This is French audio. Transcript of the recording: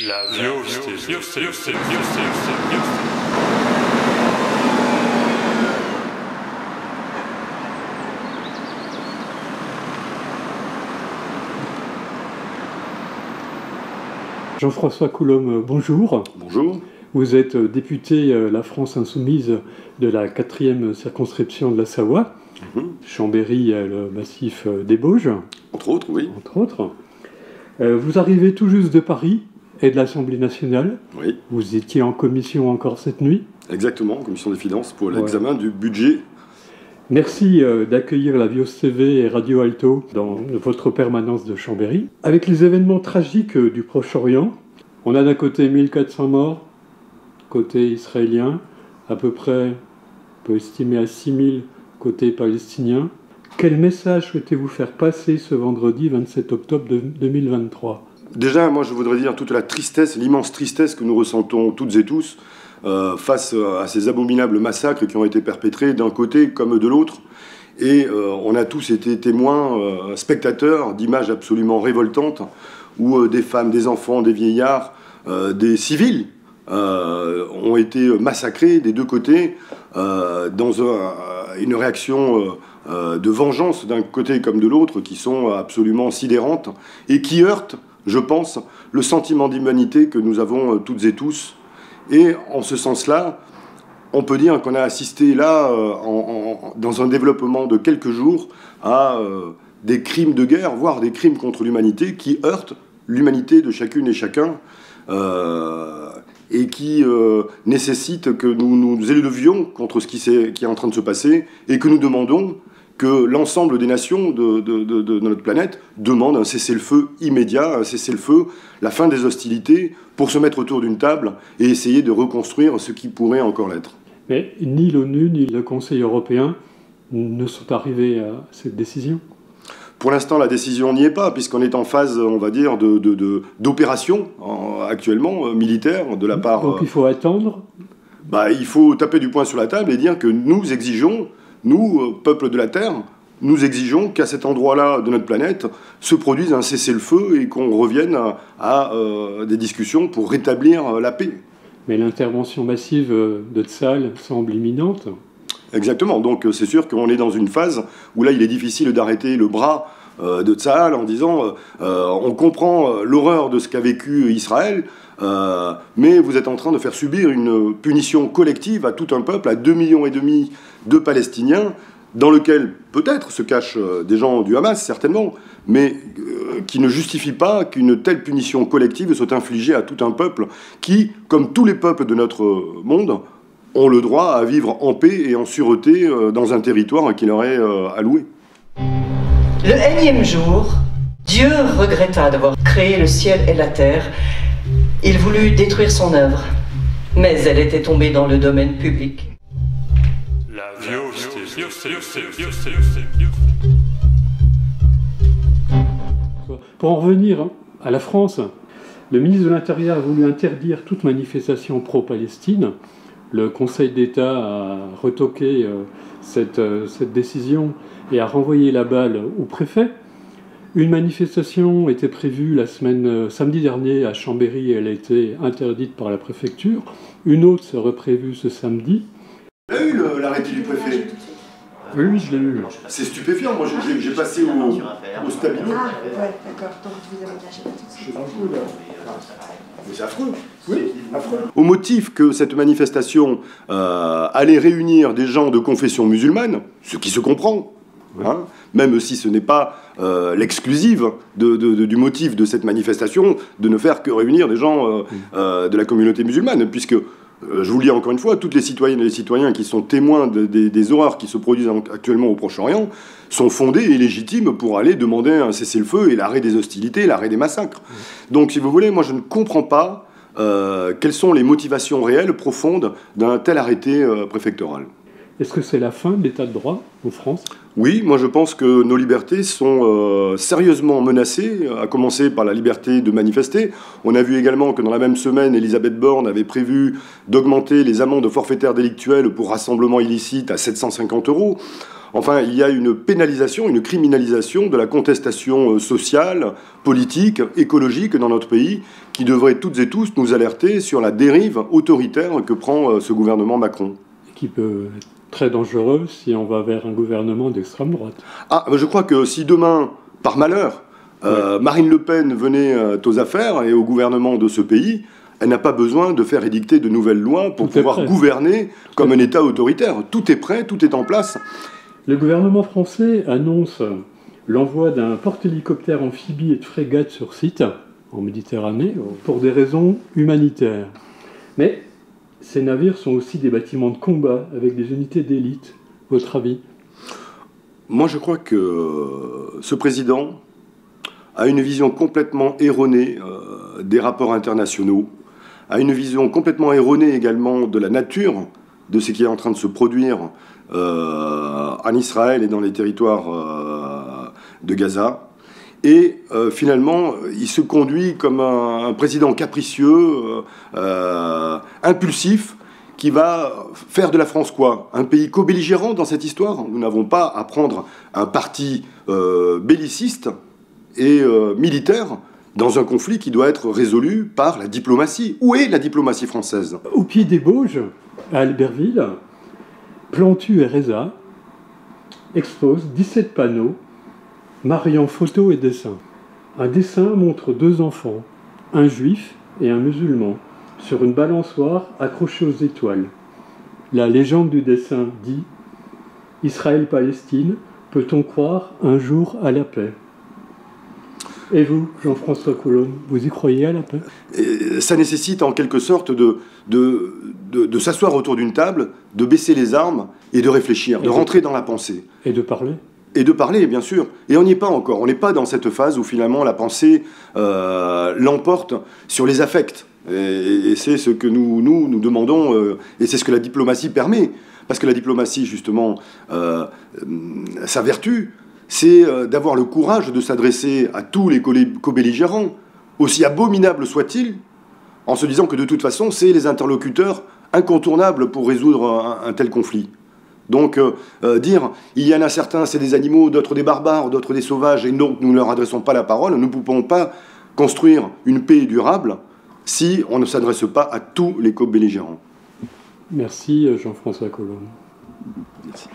La Viosté. Jean-François Coulombe, bonjour. Bonjour. Vous êtes député La France Insoumise de la 4e circonscription de la Savoie. Chambéry, le massif des Bauges. Entre autres, oui. Entre autres. Vous arrivez tout juste de Paris et de l'Assemblée nationale. Oui. Vous étiez en commission encore cette nuit. Exactement, commission des finances pour l'examen du budget. Merci d'accueillir la Vios TV et Radio Alto dans votre permanence de Chambéry. Avec les événements tragiques du Proche-Orient, on a d'un côté 1400 morts, côté israélien, à peu près, on peut estimer à 6000 côté palestinien. Quel message souhaitez-vous faire passer ce vendredi 27 octobre 2023 ? Déjà, moi je voudrais dire toute la tristesse, l'immense tristesse que nous ressentons toutes et tous face à ces abominables massacres qui ont été perpétrés d'un côté comme de l'autre. Et on a tous été témoins, spectateurs d'images absolument révoltantes où des femmes, des enfants, des vieillards, des civils ont été massacrés des deux côtés dans une réaction de vengeance d'un côté comme de l'autre qui sont absolument sidérantes et qui heurtent, je pense, le sentiment d'humanité que nous avons toutes et tous. Et en ce sens-là, on peut dire qu'on a assisté là, dans un développement de quelques jours, à des crimes de guerre, voire des crimes contre l'humanité qui heurtent l'humanité de chacune et chacun et qui nécessitent que nous nous élevions contre ce qui est en train de se passer et que nous demandons que l'ensemble des nations de notre planète demandent un cessez-le-feu immédiat, un cessez-le-feu, la fin des hostilités, pour se mettre autour d'une table et essayer de reconstruire ce qui pourrait encore l'être. Mais ni l'ONU ni le Conseil européen ne sont arrivés à cette décision. Pour l'instant, la décision n'y est pas, puisqu'on est en phase, on va dire, d'opération actuellement militaire de la part... Donc il faut attendre. Il faut taper du poing sur la table et dire que nous exigeons, nous, peuple de la Terre, nous exigeons qu'à cet endroit-là de notre planète se produise un cessez-le-feu et qu'on revienne à des discussions pour rétablir la paix. Mais l'intervention massive de Tsahal semble imminente. Exactement, donc c'est sûr qu'on est dans une phase où là il est difficile d'arrêter le bras de Tsahal en disant on comprend l'horreur de ce qu'a vécu Israël, mais vous êtes en train de faire subir une punition collective à tout un peuple, à 2,5 millions de Palestiniens, dans lequel peut-être se cachent des gens du Hamas, certainement, mais qui ne justifie pas qu'une telle punition collective soit infligée à tout un peuple qui, comme tous les peuples de notre monde, ont le droit à vivre en paix et en sûreté dans un territoire qui leur est alloué. Le énième jour, Dieu regretta d'avoir créé le ciel et la terre. Il voulut détruire son œuvre, mais elle était tombée dans le domaine public. La Viosté. Pour en revenir à la France, le ministre de l'Intérieur a voulu interdire toute manifestation pro-Palestine. Le Conseil d'État a retoqué cette décision et a renvoyé la balle au préfet. Une manifestation était prévue samedi dernier à Chambéry et elle a été interdite par la préfecture. Une autre serait prévue ce samedi. Vous avez eu l'arrêté du préfet ? Oui, je l'ai eu. C'est stupéfiant, moi j'ai passé au stabilo. Ah, ouais, d'accord, donc vous avez lâché tout de suite. Mais c'est affreux. Oui, affreux. Au motif que cette manifestation allait réunir des gens de confession musulmane, ce qui se comprend, hein, même si ce n'est pas l'exclusive du motif de cette manifestation, de ne faire que réunir des gens de la communauté musulmane, puisque, je vous le dis encore une fois, toutes les citoyennes et les citoyens qui sont témoins des horreurs qui se produisent actuellement au Proche-Orient sont fondés et légitimes pour aller demander un cessez-le-feu et l'arrêt des hostilités, l'arrêt des massacres. Donc, si vous voulez, moi je ne comprends pas quelles sont les motivations réelles, profondes, d'un tel arrêté préfectoral. Est-ce que c'est la fin de l'état de droit en France ? Oui, moi je pense que nos libertés sont sérieusement menacées, à commencer par la liberté de manifester. On a vu également que dans la même semaine, Elisabeth Borne avait prévu d'augmenter les amendes forfaitaires délictuelles pour rassemblement illicite à 750 €. Enfin, il y a une pénalisation, une criminalisation de la contestation sociale, politique, écologique dans notre pays, qui devrait toutes et tous nous alerter sur la dérive autoritaire que prend ce gouvernement Macron. Qui peut être très dangereux si on va vers un gouvernement d'extrême droite. Ah, je crois que si demain, par malheur, Marine Le Pen venait aux affaires et au gouvernement de ce pays, elle n'a pas besoin de faire édicter de nouvelles lois pour pouvoir gouverner comme un État autoritaire. Tout est prêt, tout est en place. Le gouvernement français annonce l'envoi d'un porte-hélicoptère amphibie et de frégates sur site, en Méditerranée, pour des raisons humanitaires. Mais ces navires sont aussi des bâtiments de combat avec des unités d'élite. Votre avis? Moi, je crois que ce président a une vision complètement erronée des rapports internationaux, a une vision complètement erronée également de la nature de ce qui est en train de se produire en Israël et dans les territoires de Gaza. Et finalement, il se conduit comme un président capricieux, impulsif, qui va faire de la France quoi? Un pays co-belligérant dans cette histoire? Nous n'avons pas à prendre un parti belliciste et militaire dans un conflit qui doit être résolu par la diplomatie. Où est la diplomatie française? Au pied des Bauges, à Albertville, Plantu et Reza exposent 17 panneaux mariant photos et dessins. Un dessin montre 2 enfants, un juif et un musulman, sur une balançoire accrochée aux étoiles. La légende du dessin dit « Israël-Palestine, peut-on croire un jour à la paix ?» Et vous, Jean-François Coulombe, vous y croyez à la paix? Ça nécessite en quelque sorte de s'asseoir autour d'une table, de baisser les armes et de réfléchir, de rentrer dans la pensée. Et de parler. Et de parler, bien sûr. Et on n'y est pas encore. On n'est pas dans cette phase où finalement la pensée l'emporte sur les affects. Et c'est ce que nous demandons, et c'est ce que la diplomatie permet. Parce que la diplomatie, justement, sa vertu, c'est d'avoir le courage de s'adresser à tous les co-belligérants, aussi abominables soient-ils, en se disant que de toute façon, c'est les interlocuteurs incontournables pour résoudre un tel conflit. Donc, dire, il y en a certains, c'est des animaux, d'autres des barbares, d'autres des sauvages, et donc nous ne leur adressons pas la parole, nous ne pouvons pas construire une paix durable si on ne s'adresse pas à tous les co-belligérants. Merci Jean-François Coulombe. Merci.